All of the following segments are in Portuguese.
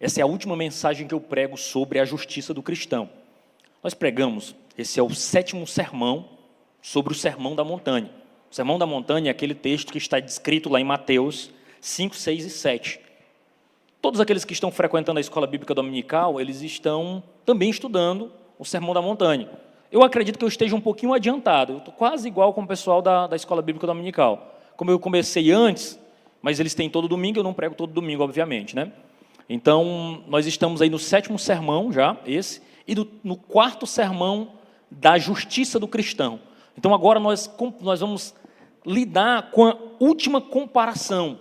Essa é a última mensagem que eu prego sobre a justiça do cristão. Nós pregamos, esse é o 7º sermão sobre o Sermão da Montanha. O Sermão da Montanha é aquele texto que está descrito lá em Mateus 5, 6 e 7. Todos aqueles que estão frequentando a escola bíblica dominical, eles estão também estudando o Sermão da Montanha. Eu acredito que eu esteja um pouquinho adiantado, eu estou quase igual com o pessoal da escola bíblica dominical. Como eu comecei antes, mas eles têm todo domingo, eu não prego todo domingo, obviamente, né? Então, nós estamos aí no 7º sermão já, esse, e no 4º sermão da justiça do cristão. Então, agora nós vamos lidar com a última comparação.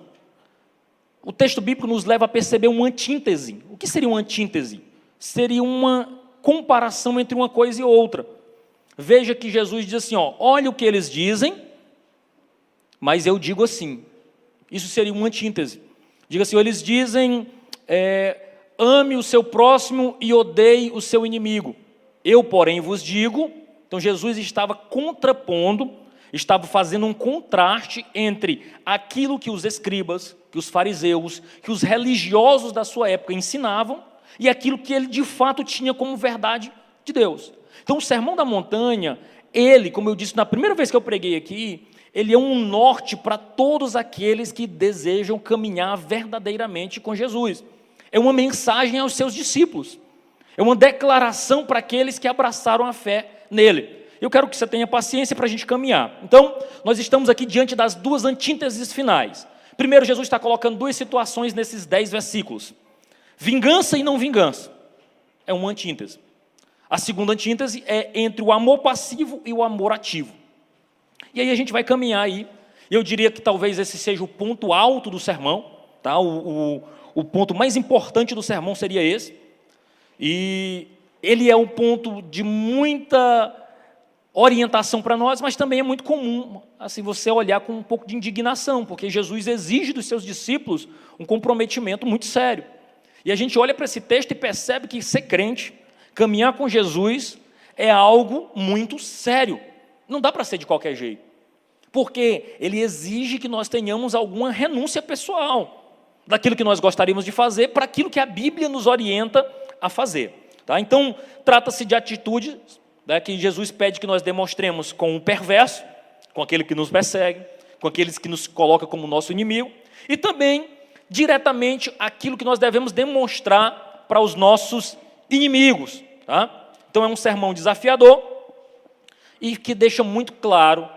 O texto bíblico nos leva a perceber uma antítese. O que seria uma antítese? Seria uma comparação entre uma coisa e outra. Veja que Jesus diz assim, olha o que eles dizem, mas eu digo assim. Isso seria uma antítese. Diga assim, eles dizem, ame o seu próximo e odeie o seu inimigo. Eu, porém, vos digo. Então, Jesus estava contrapondo, estava fazendo um contraste entre aquilo que os escribas, que os fariseus, que os religiosos da sua época ensinavam e aquilo que ele, de fato, tinha como verdade de Deus. Então, o Sermão da Montanha, ele, como eu disse na primeira vez que eu preguei aqui, ele é um norte para todos aqueles que desejam caminhar verdadeiramente com Jesus. É uma mensagem aos seus discípulos. É uma declaração para aqueles que abraçaram a fé nele. Eu quero que você tenha paciência para a gente caminhar. Então, nós estamos aqui diante das duas antíteses finais. Primeiro, Jesus está colocando duas situações nesses 10 versículos. Vingança e não vingança. É uma antítese. A segunda antítese é entre o amor passivo e o amor ativo. E aí a gente vai caminhar aí. Eu diria que talvez esse seja o ponto alto do sermão. Tá? O ponto mais importante do sermão seria esse. E ele é um ponto de muita orientação para nós, mas também é muito comum assim, você olhar com um pouco de indignação, porque Jesus exige dos seus discípulos um comprometimento muito sério. E a gente olha para esse texto e percebe que ser crente, caminhar com Jesus, é algo muito sério. Não dá para ser de qualquer jeito, porque ele exige que nós tenhamos alguma renúncia pessoal, daquilo que nós gostaríamos de fazer, para aquilo que a Bíblia nos orienta a fazer. Tá? Então, trata-se de atitudes que Jesus pede que nós demonstremos com o perverso, com aquele que nos persegue, com aqueles que nos coloca como nosso inimigo, e também, diretamente, aquilo que nós devemos demonstrar para os nossos inimigos. Tá? Então, é um sermão desafiador e que deixa muito claro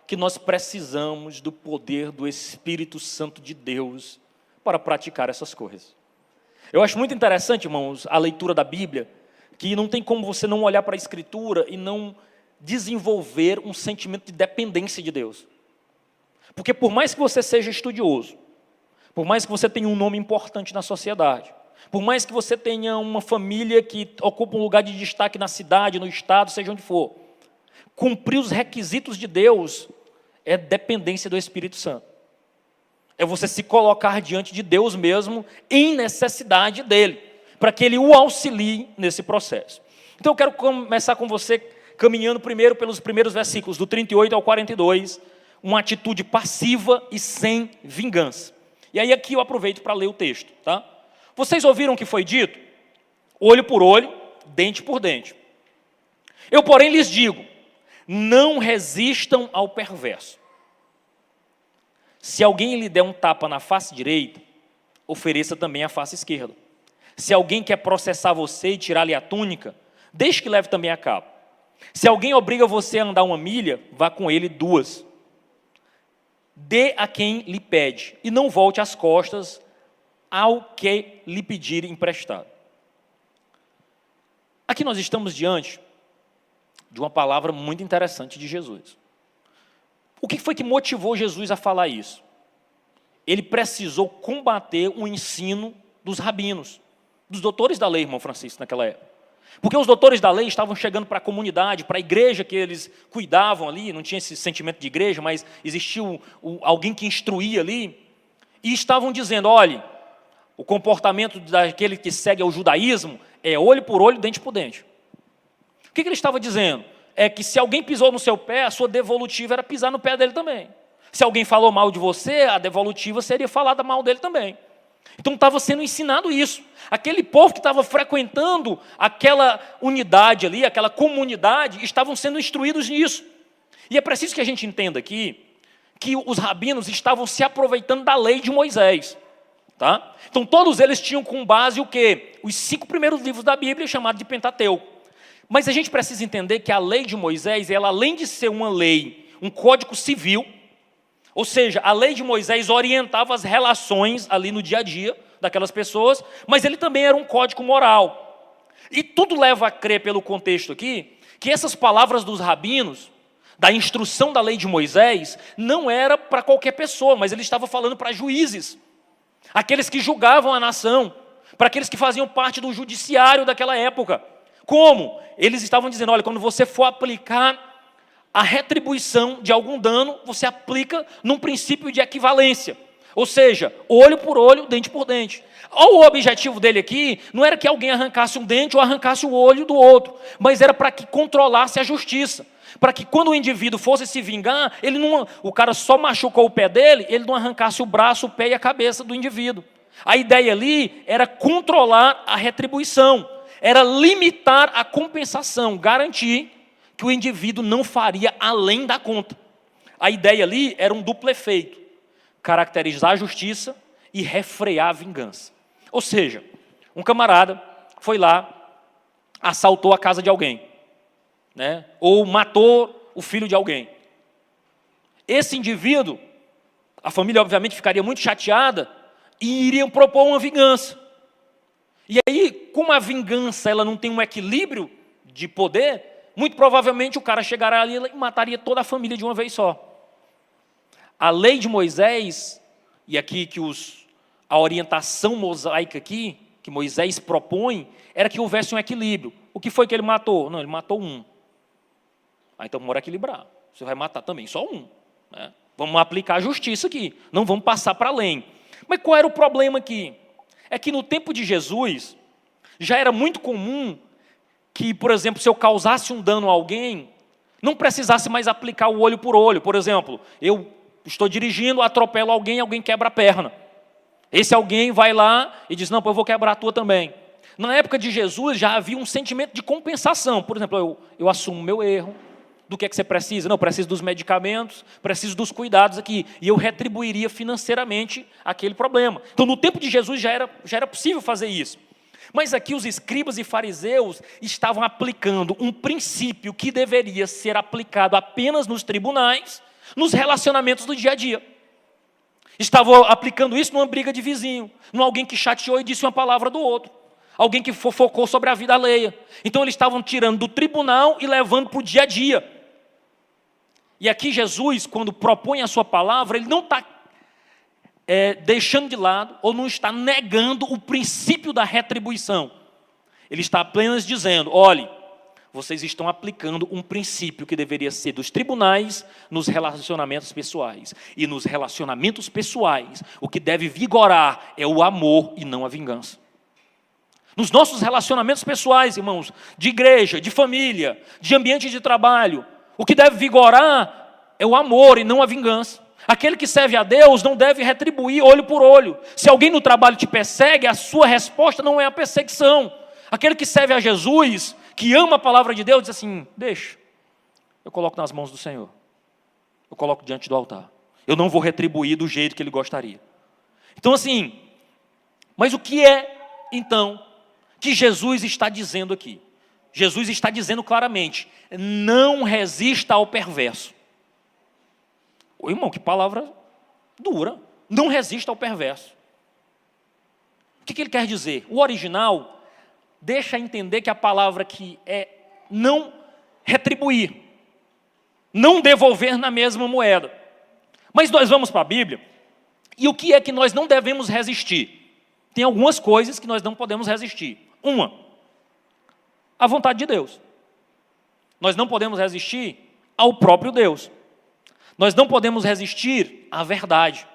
que nós precisamos do poder do Espírito Santo de Deus para praticar essas coisas. Eu acho muito interessante, irmãos, a leitura da Bíblia, que não tem como você não olhar para a Escritura e não desenvolver um sentimento de dependência de Deus. Porque por mais que você seja estudioso, por mais que você tenha um nome importante na sociedade, por mais que você tenha uma família que ocupa um lugar de destaque na cidade, no estado, seja onde for, cumprir os requisitos de Deus é dependência do Espírito Santo. É você se colocar diante de Deus mesmo em necessidade dele, para que ele o auxilie nesse processo. Então eu quero começar com você caminhando primeiro pelos primeiros versículos, do 38 ao 42, uma atitude passiva e sem vingança. E aí aqui eu aproveito para ler o texto. Tá? Vocês ouviram o que foi dito? Olho por olho, dente por dente. Eu, porém, lhes digo, não resistam ao perverso. Se alguém lhe der um tapa na face direita, ofereça também a face esquerda. Se alguém quer processar você e tirar-lhe a túnica, deixe que leve também a capa. Se alguém obriga você a andar 1 milha, vá com ele 2. Dê a quem lhe pede, e não volte as costas ao que lhe pedir emprestado. Aqui nós estamos diante de uma palavra muito interessante de Jesus. O que foi que motivou Jesus a falar isso? Ele precisou combater o ensino dos rabinos, dos doutores da lei, irmão Francisco, naquela época. Porque os doutores da lei estavam chegando para a comunidade, para a igreja que eles cuidavam ali, não tinha esse sentimento de igreja, mas existia alguém que instruía ali, e estavam dizendo, olhe, o comportamento daquele que segue ao judaísmo é olho por olho, dente por dente. O que ele estava dizendo? É que se alguém pisou no seu pé, a sua devolutiva era pisar no pé dele também. Se alguém falou mal de você, a devolutiva seria falar mal dele também. Então estava sendo ensinado isso. Aquele povo que estava frequentando aquela unidade ali, aquela comunidade, estavam sendo instruídos nisso. E é preciso que a gente entenda aqui que os rabinos estavam se aproveitando da lei de Moisés. Tá? Então todos eles tinham como base o quê? Os 5 primeiros livros da Bíblia, chamados de Pentateuco. Mas a gente precisa entender que a lei de Moisés, ela, além de ser uma lei, um código civil, ou seja, a lei de Moisés orientava as relações ali no dia a dia daquelas pessoas, mas ele também era um código moral. E tudo leva a crer, pelo contexto aqui, que essas palavras dos rabinos, da instrução da lei de Moisés, não era para qualquer pessoa, mas ele estava falando para juízes, aqueles que julgavam a nação, para aqueles que faziam parte do judiciário daquela época. Como? Eles estavam dizendo, olha, quando você for aplicar a retribuição de algum dano, você aplica num princípio de equivalência. Ou seja, olho por olho, dente por dente. O objetivo dele aqui não era que alguém arrancasse um dente ou arrancasse o olho do outro, mas era para que controlasse a justiça. Para que quando o indivíduo fosse se vingar, o cara só machucou o pé dele, ele não arrancasse o braço, o pé e a cabeça do indivíduo. A ideia ali era controlar a retribuição, era limitar a compensação, garantir que o indivíduo não faria além da conta. A ideia ali era um duplo efeito: caracterizar a justiça e refrear a vingança. Ou seja, um camarada foi lá, assaltou a casa de alguém, né? Ou matou o filho de alguém. Esse indivíduo, a família obviamente ficaria muito chateada e iriam propor uma vingança. E aí, como a vingança ela não tem um equilíbrio de poder, muito provavelmente o cara chegará ali e mataria toda a família de uma vez só. A lei de Moisés, e aqui que a orientação mosaica aqui, que Moisés propõe, era que houvesse um equilíbrio. O que foi que ele matou? Não, ele matou um. Então bora equilibrar. Você vai matar também só um, né? Vamos aplicar a justiça aqui, não vamos passar para além. Mas qual era o problema aqui? É que no tempo de Jesus, já era muito comum que, por exemplo, se eu causasse um dano a alguém, não precisasse mais aplicar o olho por olho. Por exemplo, eu estou dirigindo, atropelo alguém, alguém quebra a perna. Esse alguém vai lá e diz, não, eu vou quebrar a tua também. Na época de Jesus, já havia um sentimento de compensação. Por exemplo, eu assumo meu erro. Do que é que você precisa? Não, eu preciso dos medicamentos, preciso dos cuidados aqui. E eu retribuiria financeiramente aquele problema. Então, no tempo de Jesus, já era possível fazer isso. Mas aqui os escribas e fariseus estavam aplicando um princípio que deveria ser aplicado apenas nos tribunais, nos relacionamentos do dia a dia. Estavam aplicando isso numa briga de vizinho, num alguém que chateou e disse uma palavra do outro. Alguém que fofocou sobre a vida alheia. Então eles estavam tirando do tribunal e levando para o dia a dia. E aqui Jesus, quando propõe a sua palavra, ele não está deixando de lado ou não está negando o princípio da retribuição. Ele está apenas dizendo, olhe, vocês estão aplicando um princípio que deveria ser dos tribunais nos relacionamentos pessoais. E nos relacionamentos pessoais, o que deve vigorar é o amor e não a vingança. Nos nossos relacionamentos pessoais, irmãos, de igreja, de família, de ambiente de trabalho, o que deve vigorar é o amor e não a vingança. Aquele que serve a Deus não deve retribuir olho por olho. Se alguém no trabalho te persegue, a sua resposta não é a perseguição. Aquele que serve a Jesus, que ama a palavra de Deus, diz assim, deixa, eu coloco nas mãos do Senhor. Eu coloco diante do altar. Eu não vou retribuir do jeito que Ele gostaria. Então assim, mas o que é, então, que Jesus está dizendo aqui? Jesus está dizendo claramente, não resista ao perverso. Ô irmão, que palavra dura. Não resista ao perverso. O que ele quer dizer? O original deixa entender que a palavra aqui é não retribuir, não devolver na mesma moeda. Mas nós vamos para a Bíblia, e o que é que nós não devemos resistir? Tem algumas coisas que nós não podemos resistir. Uma, a vontade de Deus. Nós não podemos resistir ao próprio Deus. Nós não podemos resistir à verdade.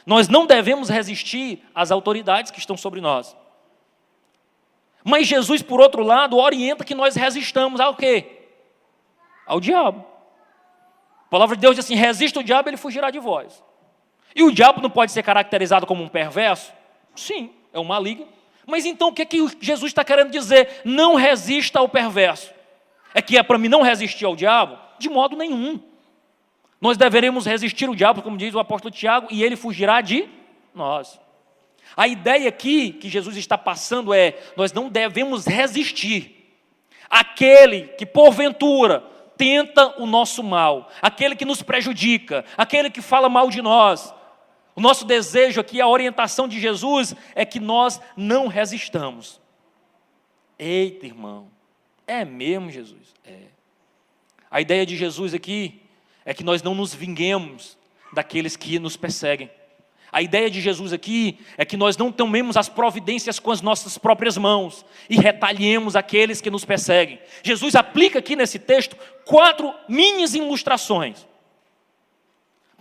Nós não devemos resistir às autoridades que estão sobre nós. Mas Jesus, por outro lado, orienta que nós resistamos ao quê? Ao diabo. A palavra de Deus diz assim, resista o diabo, ele fugirá de vós. E o diabo não pode ser caracterizado como um perverso? Sim, é o maligno. Mas então o que Jesus está querendo dizer? Não resista ao perverso. É que é para mim não resistir ao diabo? De modo nenhum. Nós deveremos resistir ao diabo, como diz o apóstolo Tiago, e ele fugirá de nós. A ideia aqui que Jesus está passando é, nós não devemos resistir àquele que porventura tenta o nosso mal, aquele que nos prejudica, aquele que fala mal de nós. O nosso desejo aqui, a orientação de Jesus é que nós não resistamos. Eita, irmão, é mesmo, Jesus? É. A ideia de Jesus aqui é que nós não nos vinguemos daqueles que nos perseguem. A ideia de Jesus aqui é que nós não tomemos as providências com as nossas próprias mãos e retaliemos aqueles que nos perseguem. Jesus aplica aqui nesse texto 4 mini ilustrações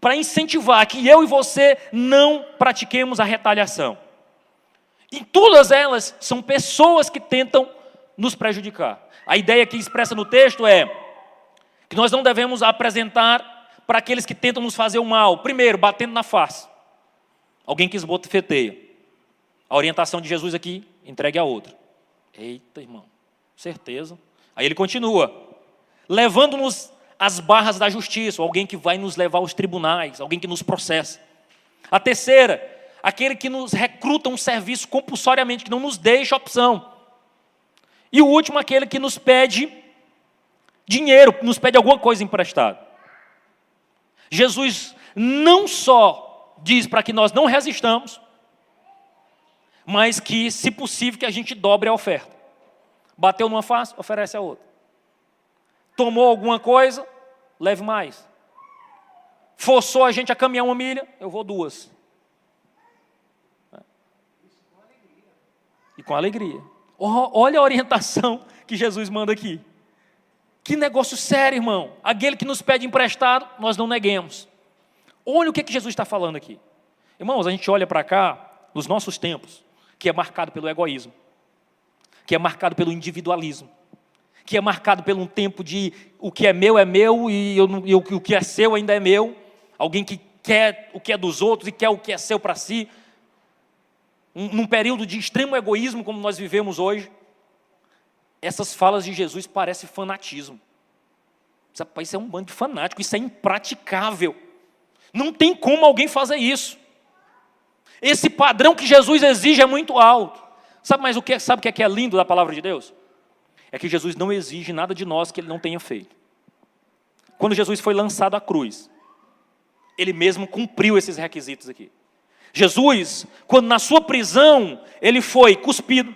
para incentivar que eu e você não pratiquemos a retaliação. E todas elas são pessoas que tentam nos prejudicar. A ideia que expressa no texto é que nós não devemos apresentar para aqueles que tentam nos fazer o mal. Primeiro, batendo na face. Alguém que esbofeteia. A orientação de Jesus aqui, entregue a outra. Eita, irmão, certeza. Aí ele continua. Levando-nos às barras da justiça. Alguém que vai nos levar aos tribunais. Alguém que nos processa. A terceira, aquele que nos recruta um serviço compulsoriamente, que não nos deixa opção. E o último, aquele que nos pede dinheiro, nos pede alguma coisa emprestada. Jesus não só diz para que nós não resistamos, mas que, se possível, que a gente dobre a oferta. Bateu numa face, oferece a outra. Tomou alguma coisa, leve mais. Forçou a gente a caminhar 1 milha, eu vou 2. E com alegria. Olha a orientação que Jesus manda aqui. Que negócio sério, irmão. Aquele que nos pede emprestado, nós não neguemos. Olha o que Jesus está falando aqui. Irmãos, a gente olha para cá, nos nossos tempos, que é marcado pelo egoísmo, que é marcado pelo individualismo, que é marcado por um tempo de o que é meu e o que é seu ainda é meu. Alguém que quer o que é dos outros e quer o que é seu para si. Num período de extremo egoísmo como nós vivemos hoje, essas falas de Jesus parecem fanatismo. Isso é um bando de fanático, isso é impraticável. Não tem como alguém fazer isso. Esse padrão que Jesus exige é muito alto. Sabe o que é lindo da palavra de Deus? É que Jesus não exige nada de nós que Ele não tenha feito. Quando Jesus foi lançado à cruz, Ele mesmo cumpriu esses requisitos aqui. Jesus, quando na sua prisão, Ele foi cuspido,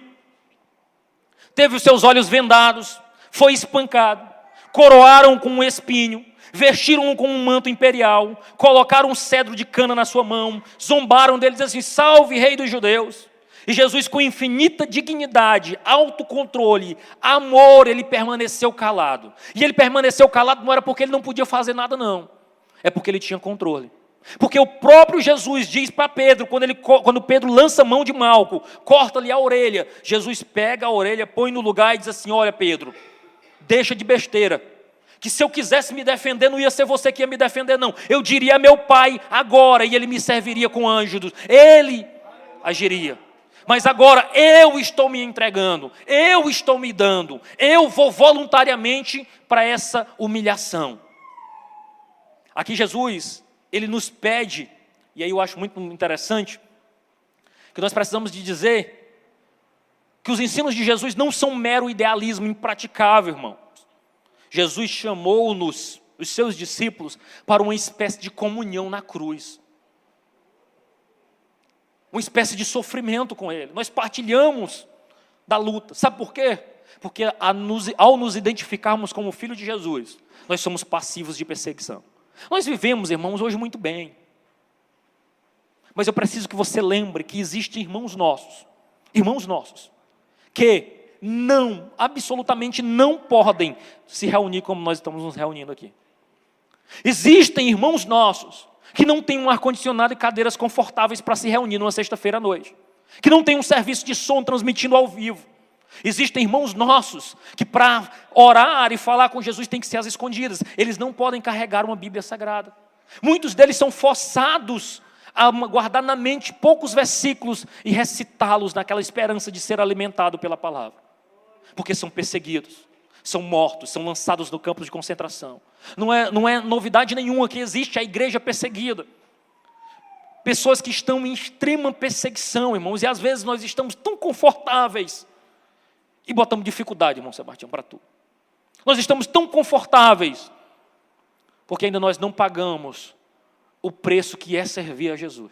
teve os seus olhos vendados, foi espancado, coroaram com um espinho, vestiram-o com um manto imperial, colocaram um cedro de cana na sua mão, zombaram dele, dizendo assim, salve rei dos judeus. E Jesus, com infinita dignidade, autocontrole, amor, Ele permaneceu calado. E Ele permaneceu calado não era porque Ele não podia fazer nada não, é porque Ele tinha controle. Porque o próprio Jesus diz para Pedro, quando Pedro lança a mão de Malco, corta-lhe a orelha, Jesus pega a orelha, põe no lugar e diz assim, olha Pedro, deixa de besteira, que se eu quisesse me defender, não ia ser você que ia me defender não, eu diria a meu pai agora, e ele me serviria com anjos, ele agiria. Mas agora eu estou me entregando, eu estou me dando, eu vou voluntariamente para essa humilhação. Aqui Jesus, Ele nos pede, e aí eu acho muito interessante, que nós precisamos de dizer que os ensinos de Jesus não são mero idealismo impraticável, irmão. Jesus chamou-nos, os seus discípulos, para uma espécie de comunhão na cruz. Uma espécie de sofrimento com Ele. Nós partilhamos da luta. Sabe por quê? Porque ao nos identificarmos como filho de Jesus, nós somos passivos de perseguição. Nós vivemos, irmãos, hoje muito bem. Mas eu preciso que você lembre que existem irmãos nossos, que absolutamente não podem se reunir como nós estamos nos reunindo aqui. Existem irmãos nossos que não têm um ar-condicionado e cadeiras confortáveis para se reunir numa sexta-feira à noite. Que não têm um serviço de som transmitindo ao vivo. Existem irmãos nossos que para orar e falar com Jesus tem que ser às escondidas. Eles não podem carregar uma Bíblia Sagrada. Muitos deles são forçados a guardar na mente poucos versículos e recitá-los naquela esperança de ser alimentado pela palavra. Porque são perseguidos, são mortos, são lançados no campo de concentração. Não é novidade nenhuma que existe a igreja perseguida. Pessoas que estão em extrema perseguição, irmãos, e às vezes nós estamos tão confortáveis e botamos dificuldade, irmão Sebastião, para tudo. Nós estamos tão confortáveis porque ainda nós não pagamos o preço que é servir a Jesus.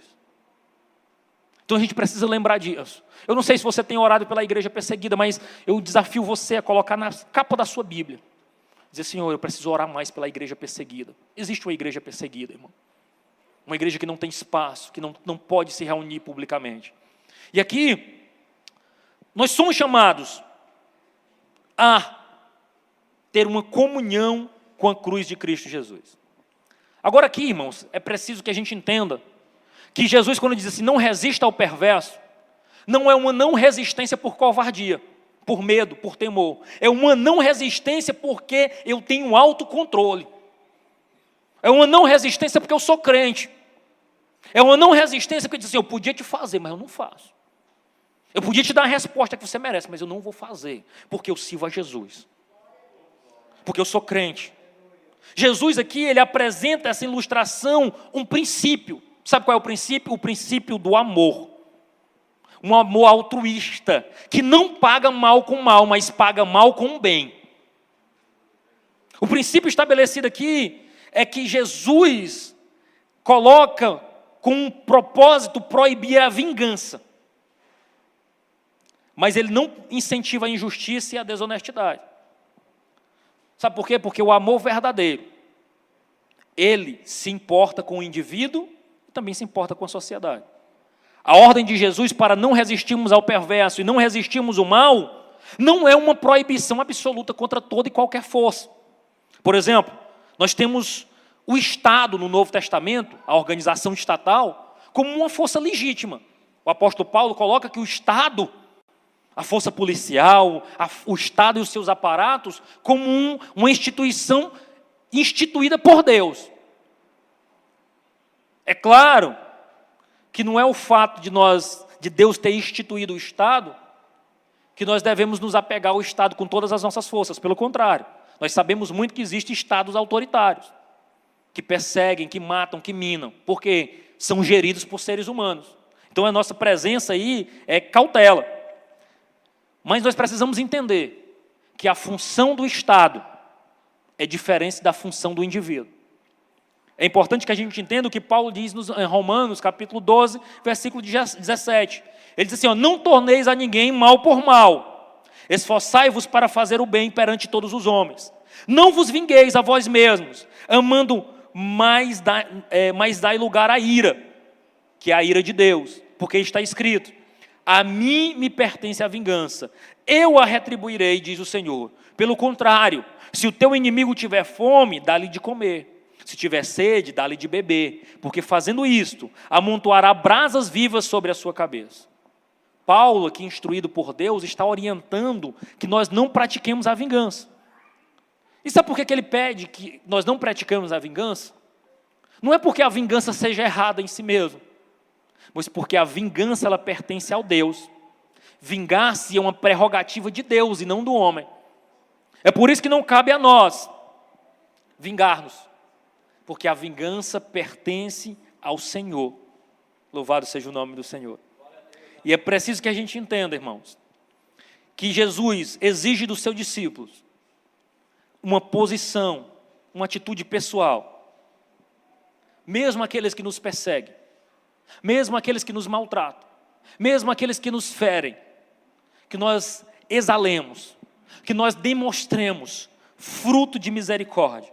Então a gente precisa lembrar disso. Eu não sei se você tem orado pela igreja perseguida, mas eu desafio você a colocar na capa da sua Bíblia. Dizer, Senhor, eu preciso orar mais pela igreja perseguida. Existe uma igreja perseguida, irmão. Uma igreja que não tem espaço, que não pode se reunir publicamente. E aqui, nós somos chamados a ter uma comunhão com a cruz de Cristo Jesus. Agora aqui, irmãos, é preciso que a gente entenda que Jesus, quando diz assim, não resista ao perverso, não é uma não resistência por covardia, por medo, por temor. É uma não resistência porque eu tenho autocontrole. É uma não resistência porque eu sou crente. É uma não resistência porque diz assim, eu podia te fazer, mas eu não faço. Eu podia te dar a resposta que você merece, mas eu não vou fazer, porque eu sirvo a Jesus. Porque eu sou crente. Jesus aqui, ele apresenta essa ilustração, um princípio. Sabe qual é o princípio? O princípio do amor. Um amor altruísta, que não paga mal com mal, mas paga mal com bem. O princípio estabelecido aqui é que Jesus coloca com um propósito proibir a vingança. Mas ele não incentiva a injustiça e a desonestidade. Sabe por quê? Porque o amor verdadeiro, ele se importa com o indivíduo e também se importa com a sociedade. A ordem de Jesus para não resistirmos ao perverso e não resistirmos ao mal, não é uma proibição absoluta contra toda e qualquer força. Por exemplo, nós temos o Estado no Novo Testamento, a organização estatal, como uma força legítima. O apóstolo Paulo coloca que o Estado, a força policial, o Estado e os seus aparatos, como uma instituição instituída por Deus. É claro que não é o fato de Deus ter instituído o Estado, que nós devemos nos apegar ao Estado com todas as nossas forças. Pelo contrário, nós sabemos muito que existem estados autoritários, que perseguem, que matam, que minam, porque são geridos por seres humanos. Então a nossa presença aí é cautela. Mas nós precisamos entender que a função do Estado é diferente da função do indivíduo. É importante que a gente entenda o que Paulo diz em Romanos, capítulo 12, versículo 17. Ele diz assim, não torneis a ninguém mal por mal, esforçai-vos para fazer o bem perante todos os homens. Não vos vingueis a vós mesmos, amando mais dai lugar à ira, que é a ira de Deus, porque está escrito, a mim me pertence a vingança, eu a retribuirei, diz o Senhor. Pelo contrário, se o teu inimigo tiver fome, dá-lhe de comer. Se tiver sede, dá-lhe de beber, porque fazendo isto, amontoará brasas vivas sobre a sua cabeça. Paulo, aqui instruído por Deus, está orientando que nós não pratiquemos a vingança. E sabe por que ele pede que nós não praticamos a vingança? Não é porque a vingança seja errada em si mesmo, mas porque a vingança ela pertence ao Deus. Vingar-se é uma prerrogativa de Deus e não do homem. É por isso que não cabe a nós vingar-nos, porque a vingança pertence ao Senhor. Louvado seja o nome do Senhor. E é preciso que a gente entenda, irmãos, que Jesus exige dos seus discípulos uma posição, uma atitude pessoal. Mesmo aqueles que nos perseguem, mesmo aqueles que nos maltratam, mesmo aqueles que nos ferem, que nós exalemos, que nós demonstremos fruto de misericórdia,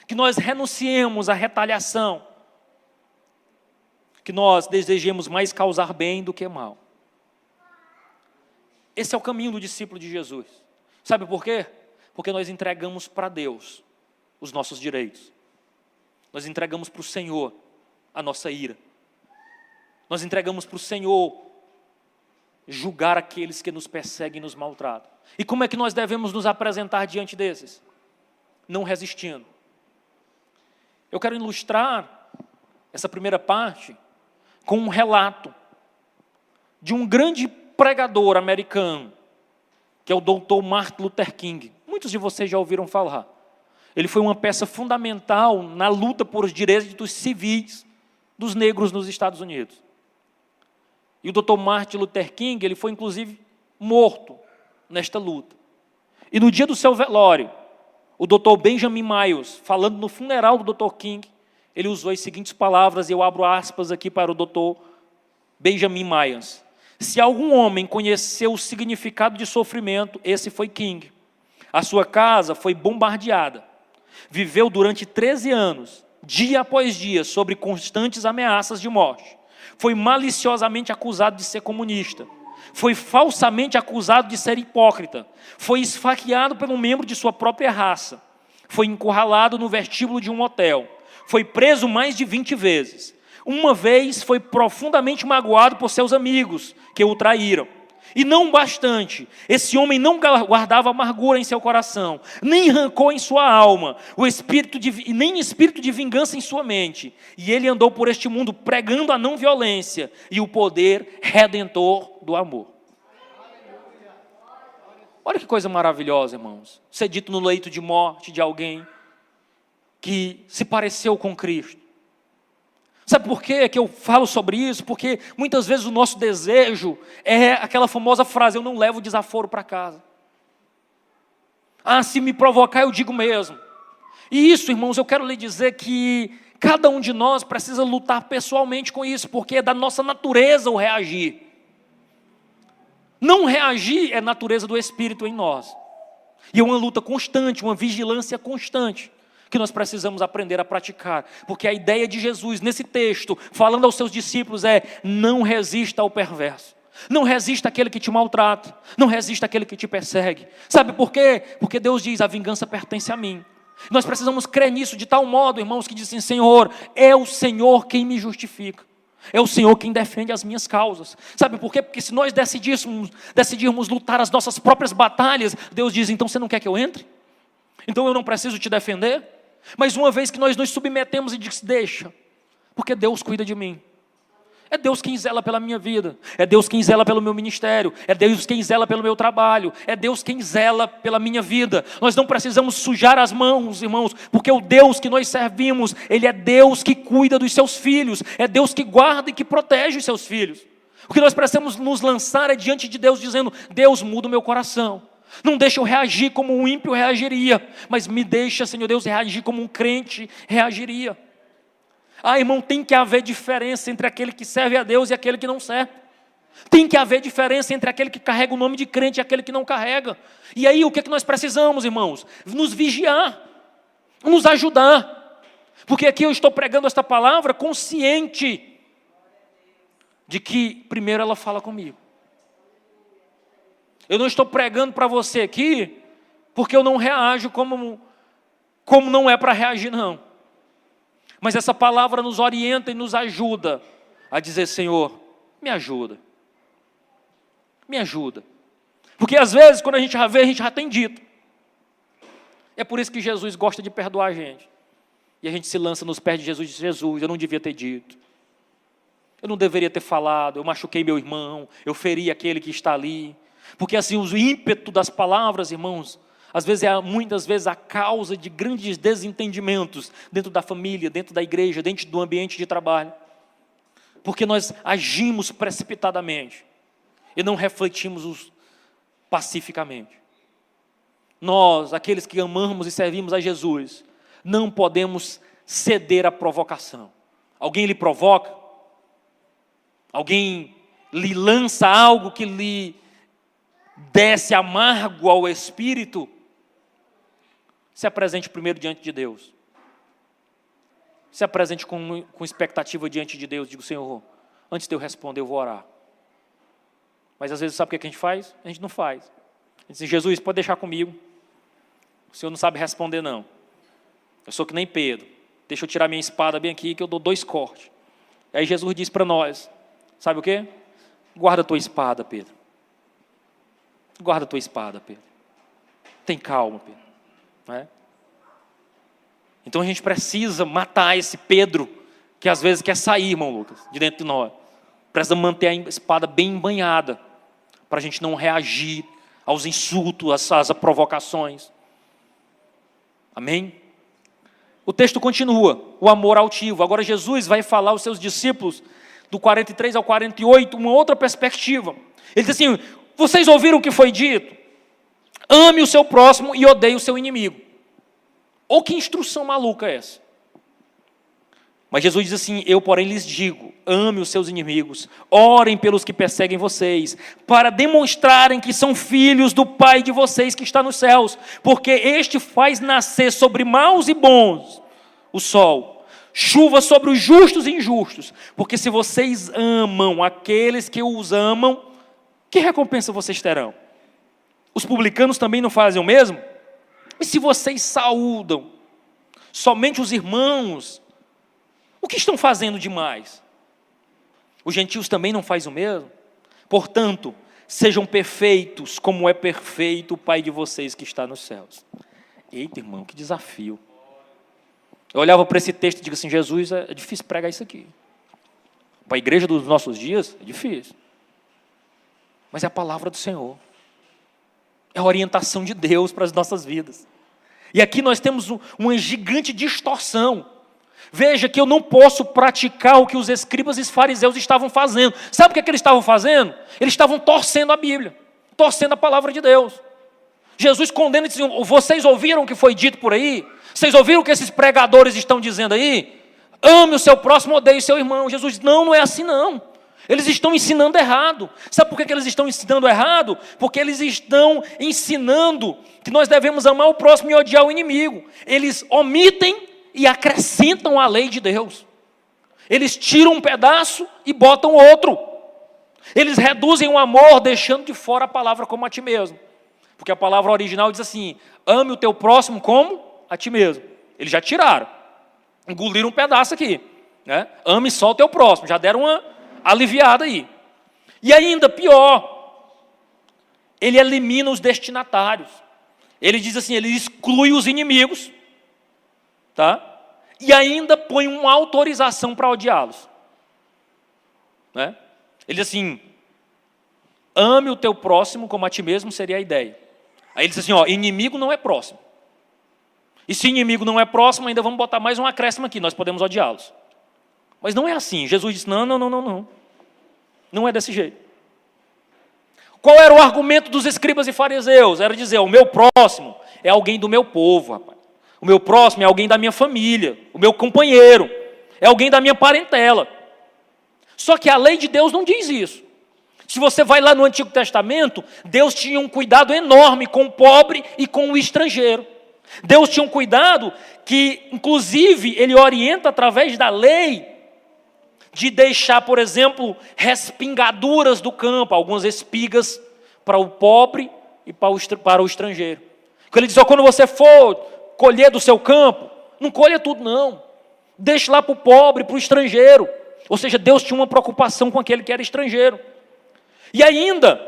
que nós renunciemos à retaliação, que nós desejemos mais causar bem do que mal. Esse é o caminho do discípulo de Jesus. Sabe por quê? Porque nós entregamos para Deus os nossos direitos. Nós entregamos para o Senhor a nossa ira. Nós entregamos para o Senhor julgar aqueles que nos perseguem e nos maltratam. E como é que nós devemos nos apresentar diante desses? Não resistindo. Eu quero ilustrar essa primeira parte com um relato de um grande pregador americano, que é o Dr. Martin Luther King. Muitos de vocês já ouviram falar. Ele foi uma peça fundamental na luta por os direitos civis dos negros nos Estados Unidos. E o Dr. Martin Luther King, ele foi inclusive morto nesta luta. E no dia do seu velório, o Dr. Benjamin Miles, falando no funeral do Dr. King, ele usou as seguintes palavras, e eu abro aspas aqui para o Dr. Benjamin Miles. Se algum homem conheceu o significado de sofrimento, esse foi King. A sua casa foi bombardeada. Viveu durante 13 anos, dia após dia, sob constantes ameaças de morte. Foi maliciosamente acusado de ser comunista. Foi falsamente acusado de ser hipócrita. Foi esfaqueado por um membro de sua própria raça. Foi encurralado no vestíbulo de um hotel. Foi preso mais de 20 vezes. Uma vez foi profundamente magoado por seus amigos, que o traíram. E não bastante, esse homem não guardava amargura em seu coração, nem rancor em sua alma, nem espírito de vingança em sua mente. E ele andou por este mundo pregando a não violência e o poder redentor do amor. Olha que coisa maravilhosa, irmãos. Ser dito no leito de morte de alguém que se pareceu com Cristo. Sabe por quê que eu falo sobre isso? Porque muitas vezes o nosso desejo é aquela famosa frase: eu não levo desaforo para casa. Ah, se me provocar eu digo mesmo. E isso, irmãos, eu quero lhe dizer que cada um de nós precisa lutar pessoalmente com isso, porque é da nossa natureza o reagir. Não reagir é natureza do Espírito em nós. E é uma luta constante, uma vigilância constante, que nós precisamos aprender a praticar, porque a ideia de Jesus nesse texto, falando aos seus discípulos, é: não resista ao perverso, não resista àquele que te maltrata, não resista àquele que te persegue. Sabe por quê? Porque Deus diz: a vingança pertence a mim. Nós precisamos crer nisso de tal modo, irmãos, que dizem: Senhor, é o Senhor quem me justifica, é o Senhor quem defende as minhas causas. Sabe por quê? Porque se nós decidirmos lutar as nossas próprias batalhas, Deus diz: então você não quer que eu entre? Então eu não preciso te defender? Mas uma vez que nós nos submetemos e diz: deixa, porque Deus cuida de mim. É Deus quem zela pela minha vida, é Deus quem zela pelo meu ministério, é Deus quem zela pelo meu trabalho, é Deus quem zela pela minha vida. Nós não precisamos sujar as mãos, irmãos, porque o Deus que nós servimos, Ele é Deus que cuida dos seus filhos, é Deus que guarda e que protege os seus filhos. O que nós precisamos nos lançar é diante de Deus, dizendo: Deus, muda o meu coração. Não deixa eu reagir como um ímpio reagiria, mas me deixa, Senhor Deus, reagir como um crente reagiria. Ah, irmão, tem que haver diferença entre aquele que serve a Deus e aquele que não serve. Tem que haver diferença entre aquele que carrega o nome de crente e aquele que não carrega. E aí, o que é que nós precisamos, irmãos? Nos vigiar, nos ajudar. Porque aqui eu estou pregando esta palavra consciente de que primeiro ela fala comigo. Eu não estou pregando para você aqui porque eu não reajo como não é para reagir, não. Mas essa palavra nos orienta e nos ajuda a dizer: Senhor, me ajuda. Me ajuda. Porque às vezes, quando a gente já vê, a gente já tem dito. É por isso que Jesus gosta de perdoar a gente. E a gente se lança nos pés de Jesus e diz: Jesus, eu não devia ter dito. Eu não deveria ter falado, eu machuquei meu irmão, eu feri aquele que está ali. Porque assim, o ímpeto das palavras, irmãos, muitas vezes a causa de grandes desentendimentos dentro da família, dentro da igreja, dentro do ambiente de trabalho. Porque nós agimos precipitadamente e não refletimos pacificamente. Nós, aqueles que amamos e servimos a Jesus, não podemos ceder à provocação. Alguém lhe provoca? Alguém lhe lança algo que lhe desce amargo ao espírito? Se apresente primeiro diante de Deus. Se apresente com expectativa diante de Deus. Digo: Senhor, antes de eu responder, eu vou orar. Mas às vezes, sabe o que a gente faz? A gente não faz. A gente diz: Jesus, pode deixar comigo. O Senhor não sabe responder, não. Eu sou que nem Pedro. Deixa eu tirar minha espada bem aqui, que eu dou 2 cortes. Aí Jesus diz para nós: sabe o quê? Guarda a tua espada, Pedro. Guarda a tua espada, Pedro. Tem calma, Pedro. Não é? Então a gente precisa matar esse Pedro que às vezes quer sair, irmão Lucas, de dentro de nós. Precisa manter a espada bem embanhada, para a gente não reagir aos insultos, às provocações. Amém? O texto continua, o amor altivo. Agora Jesus vai falar aos seus discípulos, do 43 ao 48, uma outra perspectiva. Ele diz assim: vocês ouviram o que foi dito? Ame o seu próximo e odeie o seu inimigo. Ou que instrução maluca é essa? Mas Jesus diz assim: eu, porém, lhes digo, ame os seus inimigos, orem pelos que perseguem vocês, para demonstrarem que são filhos do Pai de vocês que está nos céus, porque este faz nascer sobre maus e bons o sol, chuva sobre os justos e injustos, porque se vocês amam aqueles que os amam, que recompensa vocês terão? Os publicanos também não fazem o mesmo? E se vocês saúdam somente os irmãos, o que estão fazendo demais? Os gentios também não fazem o mesmo? Portanto, sejam perfeitos, como é perfeito o Pai de vocês que está nos céus. Eita, irmão, que desafio. Eu olhava para esse texto e digo assim: Jesus, é difícil pregar isso aqui. Para a igreja dos nossos dias, é difícil. Mas é a palavra do Senhor. É a orientação de Deus para as nossas vidas. E aqui nós temos uma gigante distorção. Veja que eu não posso praticar o que os escribas e os fariseus estavam fazendo. Sabe o que eles estavam fazendo? Eles estavam torcendo a Bíblia, torcendo a palavra de Deus. Jesus condena e diz: vocês ouviram o que foi dito por aí? Vocês ouviram o que esses pregadores estão dizendo aí? Ame o seu próximo, odeie o seu irmão. Jesus diz: não é assim não. Eles estão ensinando errado. Sabe por que eles estão ensinando errado? Porque eles estão ensinando que nós devemos amar o próximo e odiar o inimigo. Eles omitem e acrescentam a lei de Deus. Eles tiram um pedaço e botam outro. Eles reduzem o amor, deixando de fora a palavra como a ti mesmo. Porque a palavra original diz assim: ame o teu próximo como a ti mesmo. Eles já tiraram, engoliram um pedaço aqui, né? Ame só o teu próximo, já deram uma aliviada aí. E ainda pior, ele elimina os destinatários. Ele diz assim, ele exclui os inimigos, tá? E ainda põe uma autorização para odiá-los, né? Ele diz assim: ame o teu próximo como a ti mesmo, seria a ideia. Aí ele diz assim, ó, inimigo não é próximo. E se inimigo não é próximo, ainda vamos botar mais um acréscimo aqui, nós podemos odiá-los. Mas não é assim. Jesus disse: não. Não é desse jeito. Qual era o argumento dos escribas e fariseus? Era dizer: o meu próximo é alguém do meu povo, rapaz. O meu próximo é alguém da minha família, o meu companheiro, é alguém da minha parentela. Só que a lei de Deus não diz isso. Se você vai lá no Antigo Testamento, Deus tinha um cuidado enorme com o pobre e com o estrangeiro. Deus tinha um cuidado que, inclusive, Ele orienta através da lei, de deixar, por exemplo, respingaduras do campo, algumas espigas para o pobre e para o estrangeiro. Ele diz: ó, quando você for colher do seu campo, não colha tudo não, deixe lá para o pobre, para o estrangeiro. Ou seja, Deus tinha uma preocupação com aquele que era estrangeiro. E ainda,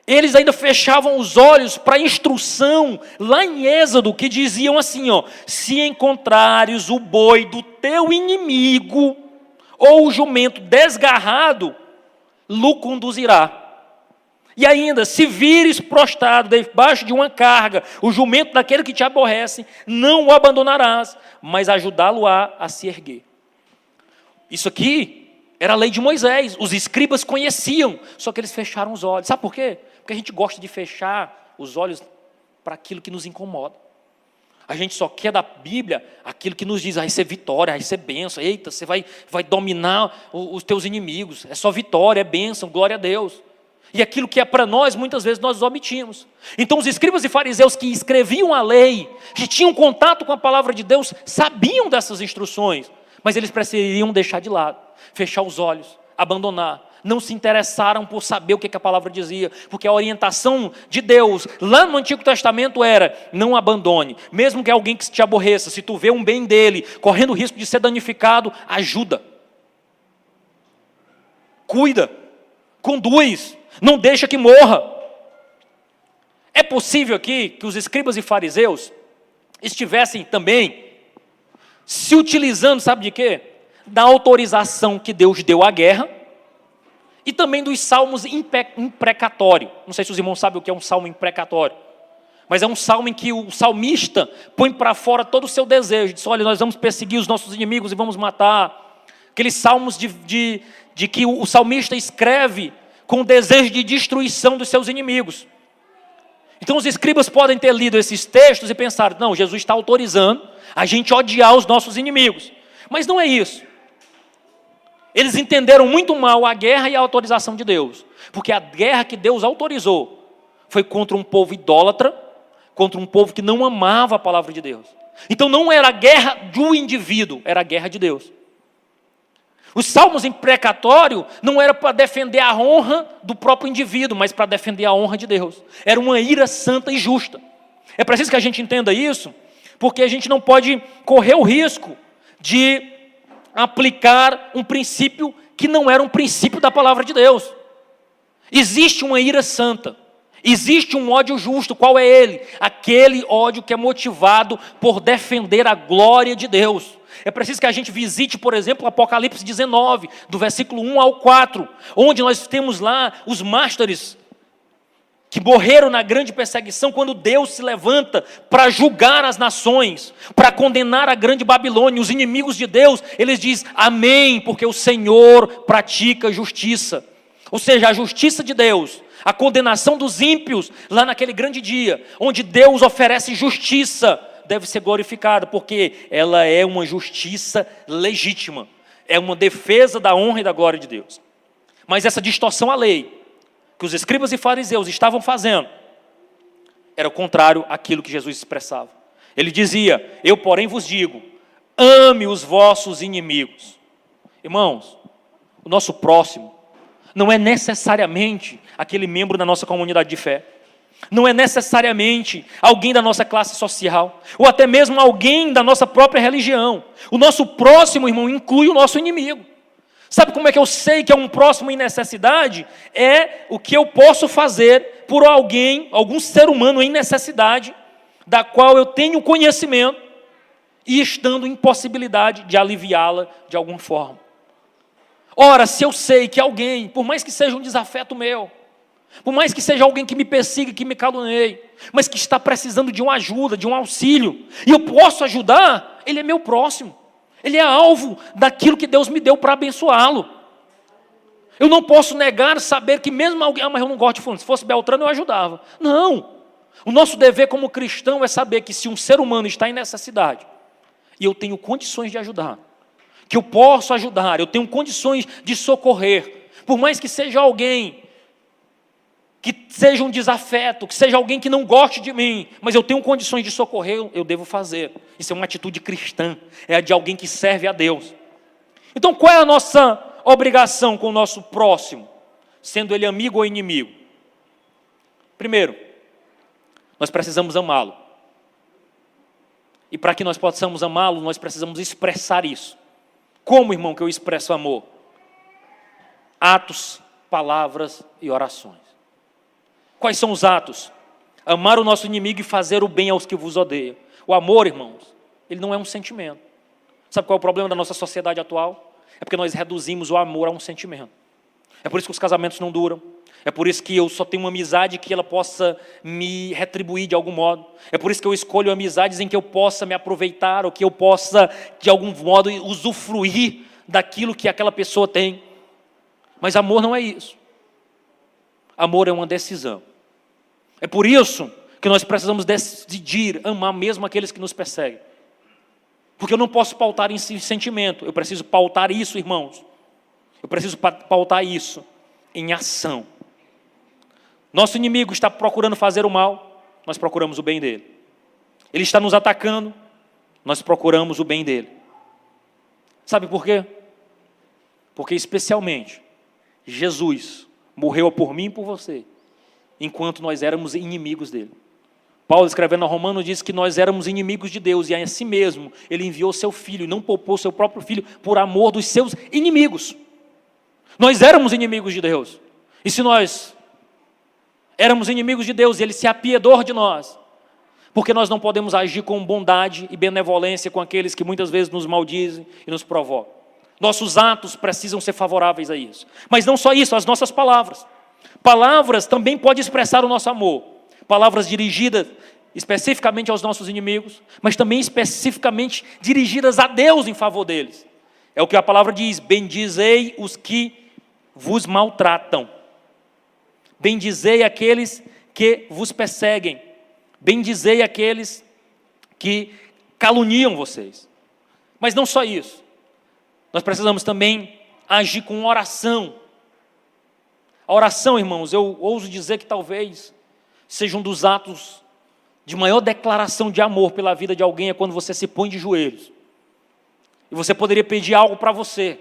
eles ainda fechavam os olhos para a instrução lá em Êxodo, que diziam assim, ó: se encontrares o boi do teu inimigo, ou o jumento desgarrado, lo conduzirá. E ainda, se vires prostrado debaixo de uma carga o jumento daquele que te aborrece, não o abandonarás, mas ajudá-lo-á a se erguer. Isso aqui era a lei de Moisés, os escribas conheciam, só que eles fecharam os olhos. Sabe por quê? Porque a gente gosta de fechar os olhos para aquilo que nos incomoda. A gente só quer da Bíblia aquilo que nos diz: vai ser vitória, vai ser bênção, eita, você vai dominar os teus inimigos, é só vitória, é bênção, glória a Deus. E aquilo que é para nós, muitas vezes nós omitimos. Então os escribas e fariseus que escreviam a lei, que tinham contato com a palavra de Deus, sabiam dessas instruções, mas eles preferiam deixar de lado, fechar os olhos, abandonar. Não se interessaram por saber o que a palavra dizia, porque a orientação de Deus lá no Antigo Testamento era: não abandone, mesmo que alguém que te aborreça, se tu vê um bem dele correndo o risco de ser danificado, ajuda, cuida, conduz, não deixa que morra. É possível aqui que os escribas e fariseus estivessem também se utilizando, sabe de quê? da autorização que Deus deu à guerra e também dos salmos imprecatório. Não sei se os irmãos sabem o que é um salmo imprecatório, mas é um salmo em que o salmista põe para fora todo o seu desejo. Diz: olha, nós vamos perseguir os nossos inimigos e vamos matar. Aqueles salmos de que o salmista escreve com o desejo de destruição dos seus inimigos. Então os escribas podem ter lido esses textos e pensar: não, Jesus está autorizando a gente odiar os nossos inimigos. Mas não é isso. Eles entenderam muito mal a guerra e a autorização de Deus. Porque a guerra que Deus autorizou foi contra um povo idólatra, contra um povo que não amava a palavra de Deus. Então não era a guerra do indivíduo, era a guerra de Deus. Os salmos imprecatório não era para defender a honra do próprio indivíduo, mas para defender a honra de Deus. Era uma ira santa e justa. É preciso que a gente entenda isso, porque a gente não pode correr o risco de aplicar um princípio que não era um princípio da palavra de Deus. Existe uma ira santa, existe um ódio justo. Qual é ele? Aquele ódio que é motivado por defender a glória de Deus. É preciso que a gente visite, por exemplo, Apocalipse 19, do versículo 1 ao 4, onde nós temos lá os mártires que morreram na grande perseguição, quando Deus se levanta para julgar as nações, para condenar a grande Babilônia, os inimigos de Deus. Eles dizem: amém, porque o Senhor pratica justiça. Ou seja, a justiça de Deus, a condenação dos ímpios, lá naquele grande dia, onde Deus oferece justiça, deve ser glorificada, porque ela é uma justiça legítima, é uma defesa da honra e da glória de Deus. Mas essa distorção à lei, que os escribas e fariseus estavam fazendo, era o contrário àquilo que Jesus expressava. Ele dizia: eu, porém, vos digo, ame os vossos inimigos. Irmãos, o nosso próximo não é necessariamente aquele membro da nossa comunidade de fé, não é necessariamente alguém da nossa classe social, ou até mesmo alguém da nossa própria religião. O nosso próximo, irmão, inclui o nosso inimigo. Sabe como é que eu sei que é um próximo em necessidade? É o que eu posso fazer por alguém, algum ser humano em necessidade, da qual eu tenho conhecimento e estando em possibilidade de aliviá-la de alguma forma. Ora, se eu sei que alguém, por mais que seja um desafeto meu, por mais que seja alguém que me persiga, que me calunei, mas que está precisando de uma ajuda, de um auxílio, e eu posso ajudar, ele é meu próximo. Ele é alvo daquilo que Deus me deu para abençoá-lo. Eu não posso negar, saber que mesmo alguém... mas eu não gosto de fulano. Se fosse Beltrano, eu ajudava. Não. O nosso dever como cristão é saber que se um ser humano está em necessidade, e eu tenho condições de ajudar, que eu posso ajudar, eu tenho condições de socorrer, por mais que seja alguém que seja um desafeto, que seja alguém que não goste de mim, mas eu tenho condições de socorrer, eu devo fazer. Isso é uma atitude cristã, é a de alguém que serve a Deus. Então, qual é a nossa obrigação com o nosso próximo, sendo ele amigo ou inimigo? Primeiro, nós precisamos amá-lo. E para que nós possamos amá-lo, nós precisamos expressar isso. Como, irmão, que eu expresso amor? Atos, palavras e orações. Quais são os atos? Amar o nosso inimigo e fazer o bem aos que vos odeiam. O amor, irmãos, ele não é um sentimento. Sabe qual é o problema da nossa sociedade atual? É porque nós reduzimos o amor a um sentimento. É por isso que os casamentos não duram. É por isso que eu só tenho uma amizade que ela possa me retribuir de algum modo. É por isso que eu escolho amizades em que eu possa me aproveitar, ou que eu possa, de algum modo, usufruir daquilo que aquela pessoa tem. Mas amor não é isso. Amor é uma decisão. É por isso que nós precisamos decidir amar mesmo aqueles que nos perseguem. Porque eu não posso pautar em sentimento, eu preciso pautar isso, irmãos. Eu preciso pautar isso em ação. Nosso inimigo está procurando fazer o mal, nós procuramos o bem dele. Ele está nos atacando, nós procuramos o bem dele. Sabe por quê? Porque especialmente Jesus morreu por mim e por você, enquanto nós éramos inimigos dele. Paulo, escrevendo a Romanos, diz que nós éramos inimigos de Deus, e a si mesmo ele enviou seu Filho, e não poupou seu próprio Filho, por amor dos seus inimigos. Nós éramos inimigos de Deus, e se nós éramos inimigos de Deus, ele se apiedou de nós, porque nós não podemos agir com bondade e benevolência com aqueles que muitas vezes nos maldizem e nos provocam. Nossos atos precisam ser favoráveis a isso. Mas não só isso, as nossas palavras. Palavras também podem expressar o nosso amor. Palavras dirigidas especificamente aos nossos inimigos, mas também especificamente dirigidas a Deus em favor deles. É o que a palavra diz: bendizei os que vos maltratam. Bendizei aqueles que vos perseguem. Bendizei aqueles que caluniam vocês. Mas não só isso. Nós precisamos também agir com oração. A oração, irmãos, eu ouso dizer que talvez seja um dos atos de maior declaração de amor pela vida de alguém, é quando você se põe de joelhos. E você poderia pedir algo para você,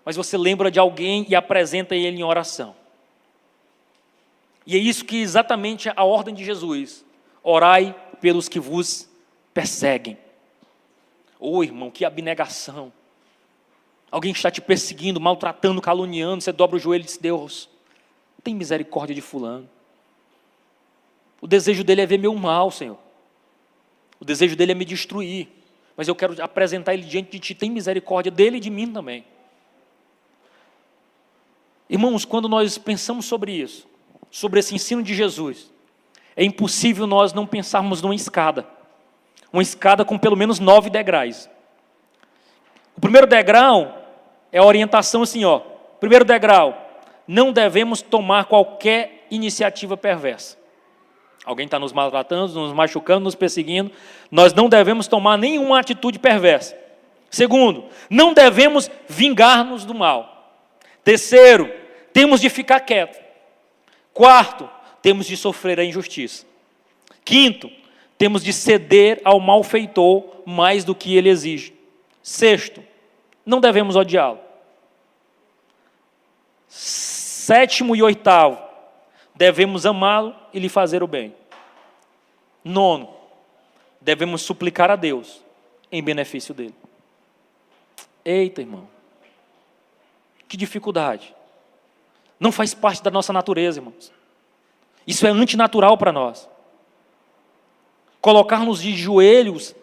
mas você lembra de alguém e apresenta ele em oração. E é isso que exatamente a ordem de Jesus: orai pelos que vos perseguem. Ô irmão, que abnegação. Alguém está te perseguindo, maltratando, caluniando, você dobra o joelho e diz: Deus, tem misericórdia de fulano. O desejo dele é ver meu mal, Senhor. O desejo dele é me destruir. Mas eu quero apresentar ele diante de ti. Tem misericórdia dele e de mim também. Irmãos, quando nós pensamos sobre isso, sobre esse ensino de Jesus, é impossível nós não pensarmos numa escada. Uma escada com pelo menos 9 degraus. O primeiro degrau é a orientação assim, ó. Primeiro degrau: não devemos tomar qualquer iniciativa perversa. Alguém está nos maltratando, nos machucando, nos perseguindo. Nós não devemos tomar nenhuma atitude perversa. Segundo, não devemos vingar-nos do mal. Terceiro, temos de ficar quieto. Quarto, temos de sofrer a injustiça. Quinto, temos de ceder ao malfeitor mais do que ele exige. Sexto, não devemos odiá-lo. Sétimo e oitavo, devemos amá-lo e lhe fazer o bem. Nono, devemos suplicar a Deus em benefício dele. Eita, irmão, que dificuldade. Não faz parte da nossa natureza, irmãos. Isso é antinatural para nós. Colocar-nos de joelhos,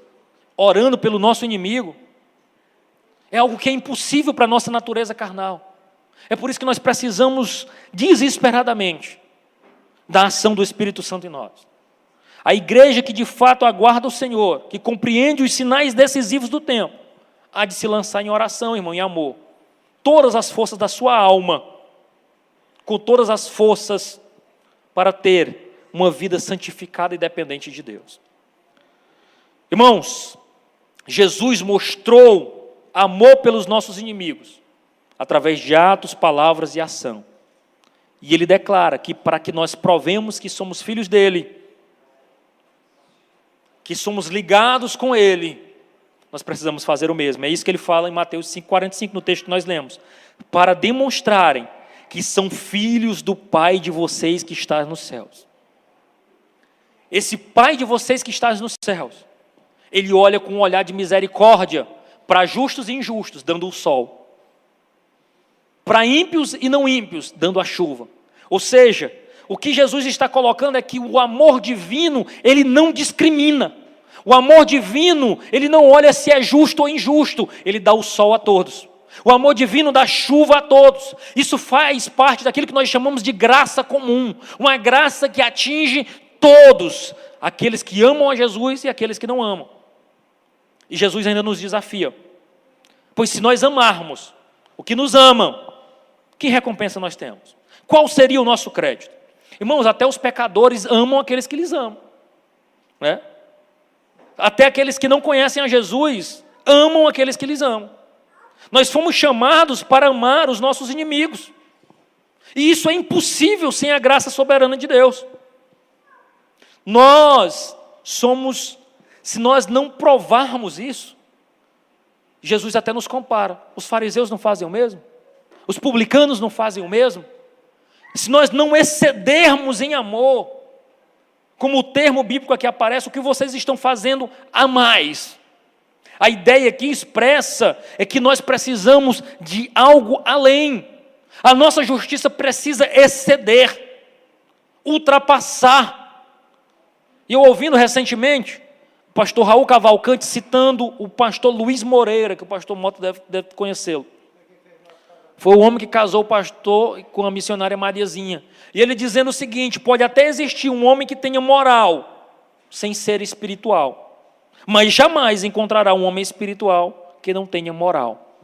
orando pelo nosso inimigo, é algo que é impossível para a nossa natureza carnal. É por isso que nós precisamos desesperadamente da ação do Espírito Santo em nós. A igreja que de fato aguarda o Senhor, que compreende os sinais decisivos do tempo, há de se lançar em oração, irmão, em amor. Todas as forças da sua alma, com todas as forças para ter uma vida santificada e dependente de Deus. Irmãos, Jesus mostrou amor pelos nossos inimigos, através de atos, palavras e ação. E ele declara que para que nós provemos que somos filhos dele, que somos ligados com ele, nós precisamos fazer o mesmo. É isso que ele fala em Mateus 5,45, no texto que nós lemos. Para demonstrarem que são filhos do Pai de vocês que está nos céus. Esse Pai de vocês que está nos céus, ele olha com um olhar de misericórdia para justos e injustos, dando o sol. Para ímpios e não ímpios, dando a chuva. Ou seja, o que Jesus está colocando é que o amor divino, ele não discrimina. O amor divino, ele não olha se é justo ou injusto, ele dá o sol a todos. O amor divino dá chuva a todos. Isso faz parte daquilo que nós chamamos de graça comum. Uma graça que atinge todos, aqueles que amam a Jesus e aqueles que não amam. E Jesus ainda nos desafia. Pois se nós amarmos o que nos amam, que recompensa nós temos? Qual seria o nosso crédito? Irmãos, até os pecadores amam aqueles que lhes amam, né? Até aqueles que não conhecem a Jesus amam aqueles que lhes amam. Nós fomos chamados para amar os nossos inimigos. E isso é impossível sem a graça soberana de Deus. Nós somos, se nós não provarmos isso, Jesus até nos compara. Os fariseus não fazem o mesmo? Os publicanos não fazem o mesmo? Se nós não excedermos em amor, como o termo bíblico aqui aparece, o que vocês estão fazendo a mais. A ideia aqui expressa é que nós precisamos de algo além. A nossa justiça precisa exceder, ultrapassar. E eu ouvindo recentemente, o pastor Raul Cavalcante citando o pastor Luiz Moreira, que o pastor Mota deve conhecê-lo. Foi o homem que casou o pastor com a missionária Mariazinha. E ele dizendo o seguinte: pode até existir um homem que tenha moral, sem ser espiritual, mas jamais encontrará um homem espiritual que não tenha moral.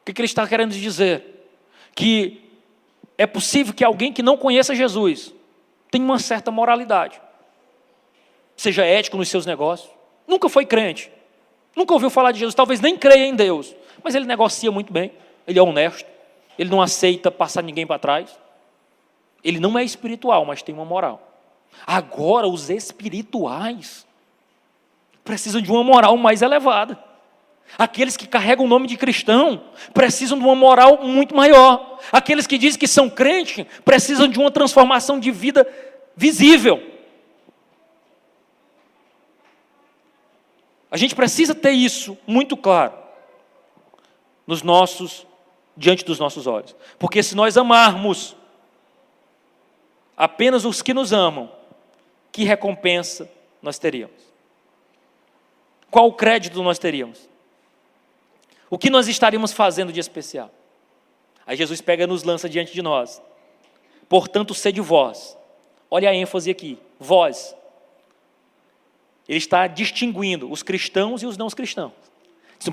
O que ele está querendo dizer? Que é possível que alguém que não conheça Jesus tenha uma certa moralidade, seja ético nos seus negócios, nunca foi crente, nunca ouviu falar de Jesus, talvez nem creia em Deus, mas ele negocia muito bem, ele é honesto, ele não aceita passar ninguém para trás, ele não é espiritual, mas tem uma moral. Agora, os espirituais precisam de uma moral mais elevada. Aqueles que carregam o nome de cristão precisam de uma moral muito maior. Aqueles que dizem que são crentes precisam de uma transformação de vida visível. A gente precisa ter isso muito claro diante dos nossos olhos. Porque se nós amarmos apenas os que nos amam, que recompensa nós teríamos? Qual crédito nós teríamos? O que nós estaríamos fazendo de especial? Aí Jesus pega e nos lança diante de nós. Portanto, sede vós. Olha a ênfase aqui. Vós. Ele está distinguindo os cristãos e os não cristãos.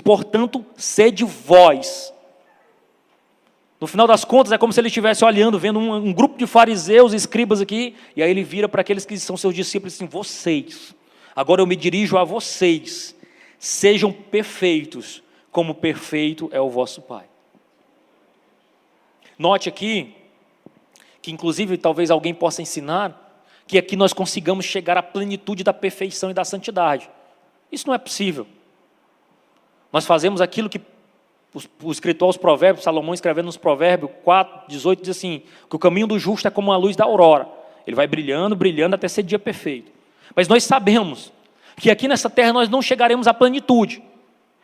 Portanto, sede vós. No final das contas, é como se ele estivesse olhando, vendo um grupo de fariseus e escribas aqui, e aí ele vira para aqueles que são seus discípulos e diz assim: vocês, agora eu me dirijo a vocês, sejam perfeitos, como perfeito é o vosso Pai. Note aqui, que inclusive talvez alguém possa ensinar, que aqui nós consigamos chegar à plenitude da perfeição e da santidade. Isso não é possível. Nós fazemos aquilo que o escritor aos Provérbios, Salomão escrevendo nos Provérbios 4, 18, diz assim, que o caminho do justo é como a luz da aurora. Ele vai brilhando, brilhando até ser dia perfeito. Mas nós sabemos que aqui nessa terra nós não chegaremos à plenitude.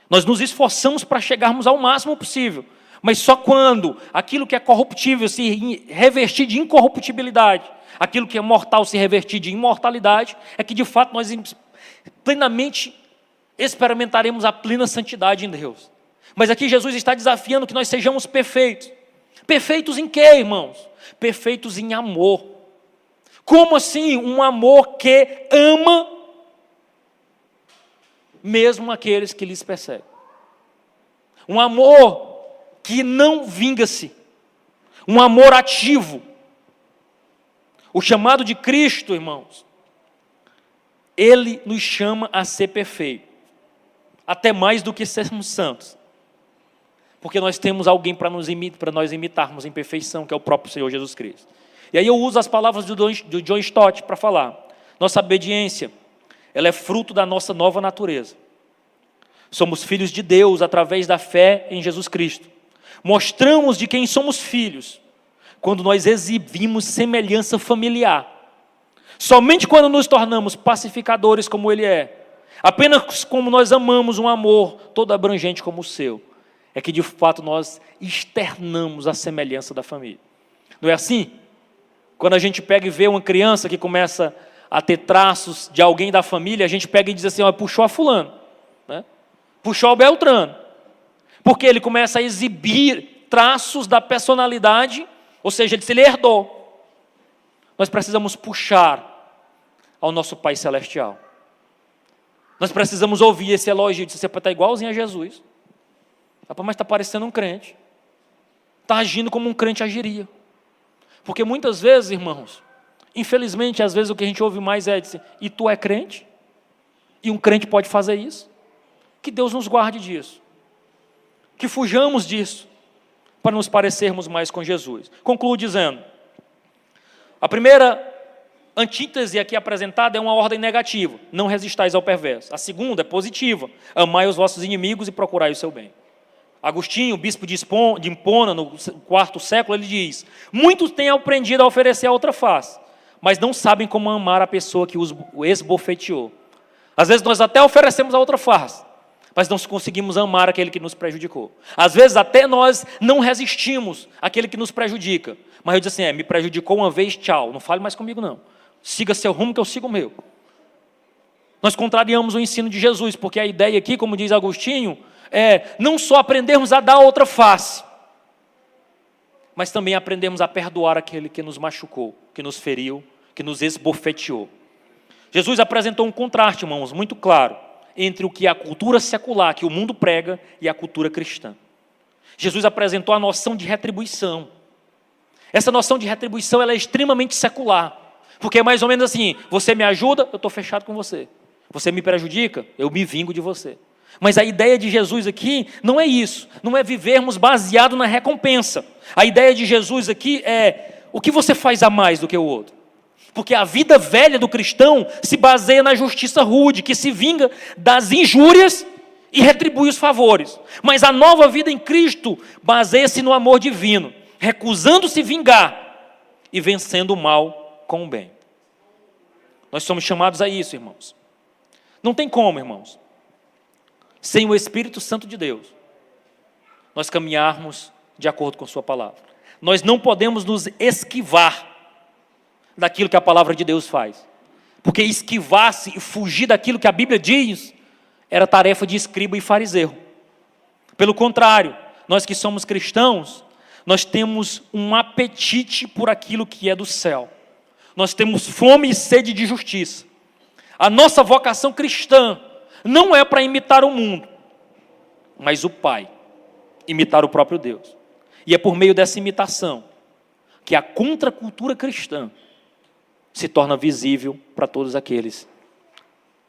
Nós nos esforçamos para chegarmos ao máximo possível. Mas só quando aquilo que é corruptível se revestir de incorruptibilidade, aquilo que é mortal se revertir de imortalidade, é que de fato nós plenamente experimentaremos a plena santidade em Deus. Mas aqui Jesus está desafiando que nós sejamos perfeitos. Perfeitos em quê, irmãos? Perfeitos em amor. Como assim? Um amor que ama mesmo aqueles que lhes perseguem. Um amor que não vinga-se. Um amor ativo. O chamado de Cristo, irmãos, Ele nos chama a ser perfeito. Até mais do que sermos santos. Porque nós temos alguém para nós imitarmos em perfeição, que é o próprio Senhor Jesus Cristo. E aí eu uso as palavras do John Stott para falar. Nossa obediência, ela é fruto da nossa nova natureza. Somos filhos de Deus através da fé em Jesus Cristo. Mostramos de quem somos filhos quando nós exibimos semelhança familiar. Somente quando nos tornamos pacificadores como Ele é, apenas como nós amamos um amor todo abrangente como o seu, é que de fato nós externamos a semelhança da família. Não é assim? Quando a gente pega e vê uma criança que começa a ter traços de alguém da família, a gente pega e diz assim: ó, puxou a fulano, né? Puxou o Beltrano, porque ele começa a exibir traços da personalidade, ou seja, ele herdou. Nós precisamos puxar ao nosso Pai Celestial. Nós precisamos ouvir esse elogio, de você está igualzinho a Jesus. Mas está parecendo um crente. Está agindo como um crente agiria. Porque muitas vezes, irmãos, infelizmente, às vezes o que a gente ouve mais é dizer: e tu é crente? E um crente pode fazer isso? Que Deus nos guarde disso. Que fujamos disso, para nos parecermos mais com Jesus. Concluo dizendo, a primeira antítese aqui apresentada é uma ordem negativa: não resistais ao perverso. A segunda é positiva: amai os vossos inimigos e procurai o seu bem. Agostinho, bispo de Hipona, no quarto século, ele diz: muitos têm aprendido a oferecer a outra face, mas não sabem como amar a pessoa que os esbofeteou. Às vezes nós até oferecemos a outra face, mas não conseguimos amar aquele que nos prejudicou. Às vezes até nós não resistimos àquele que nos prejudica, mas eu digo assim: me prejudicou uma vez, tchau, não fale mais comigo não. Siga seu rumo que eu sigo o meu. Nós contrariamos o ensino de Jesus, porque a ideia aqui, como diz Agostinho, é não só aprendermos a dar outra face, mas também aprendemos a perdoar aquele que nos machucou, que nos feriu, que nos esbofeteou. Jesus apresentou um contraste, irmãos, muito claro, entre o que é a cultura secular, que o mundo prega, e a cultura cristã. Jesus apresentou a noção de retribuição. Essa noção de retribuição ela é extremamente secular, porque é mais ou menos assim: você me ajuda, eu estou fechado com você. Você me prejudica, eu me vingo de você. Mas a ideia de Jesus aqui não é isso, não é vivermos baseado na recompensa. A ideia de Jesus aqui é: o que você faz a mais do que o outro? Porque a vida velha do cristão se baseia na justiça rude, que se vinga das injúrias e retribui os favores. Mas a nova vida em Cristo baseia-se no amor divino, recusando-se vingar e vencendo o mal com o bem. Nós somos chamados a isso, irmãos. Não tem como, irmãos, sem o Espírito Santo de Deus, nós caminharmos de acordo com sua palavra. Nós não podemos nos esquivar daquilo que a palavra de Deus faz. Porque esquivar-se e fugir daquilo que a Bíblia diz era tarefa de escriba e fariseu. Pelo contrário, nós que somos cristãos, nós temos um apetite por aquilo que é do céu. Nós temos fome e sede de justiça. A nossa vocação cristã não é para imitar o mundo, mas o Pai, imitar o próprio Deus. E é por meio dessa imitação que a contracultura cristã se torna visível para todos aqueles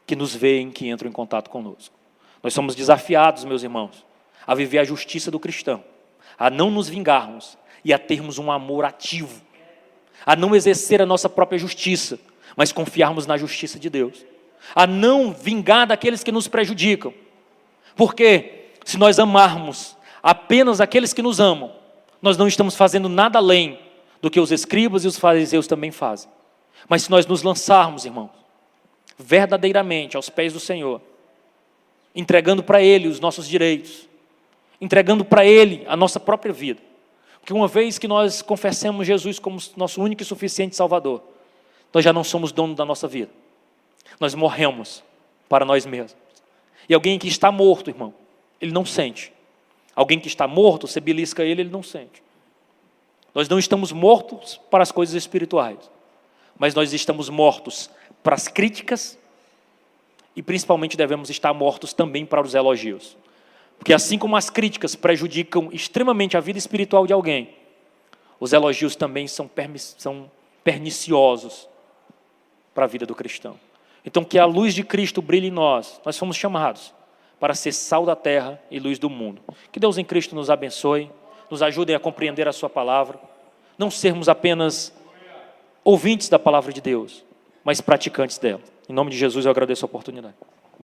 que nos veem, que entram em contato conosco. Nós somos desafiados, meus irmãos, a viver a justiça do cristão, a não nos vingarmos e a termos um amor ativo, a não exercer a nossa própria justiça, mas confiarmos na justiça de Deus, a não vingar daqueles que nos prejudicam, porque se nós amarmos apenas aqueles que nos amam, nós não estamos fazendo nada além do que os escribas e os fariseus também fazem. Mas se nós nos lançarmos, irmãos, verdadeiramente aos pés do Senhor, entregando para Ele os nossos direitos, entregando para Ele a nossa própria vida, porque uma vez que nós confessemos Jesus como nosso único e suficiente Salvador, nós já não somos dono da nossa vida, nós morremos para nós mesmos. E alguém que está morto, irmão, ele não sente. Alguém que está morto, você belisca ele não sente. Nós não estamos mortos para as coisas espirituais, mas nós estamos mortos para as críticas e principalmente devemos estar mortos também para os elogios. Porque assim como as críticas prejudicam extremamente a vida espiritual de alguém, os elogios também são perniciosos para a vida do cristão. Então que a luz de Cristo brilhe em nós. Nós fomos chamados para ser sal da terra e luz do mundo. Que Deus em Cristo nos abençoe, nos ajude a compreender a sua palavra, não sermos apenas ouvintes da palavra de Deus, mas praticantes dela. Em nome de Jesus eu agradeço a oportunidade.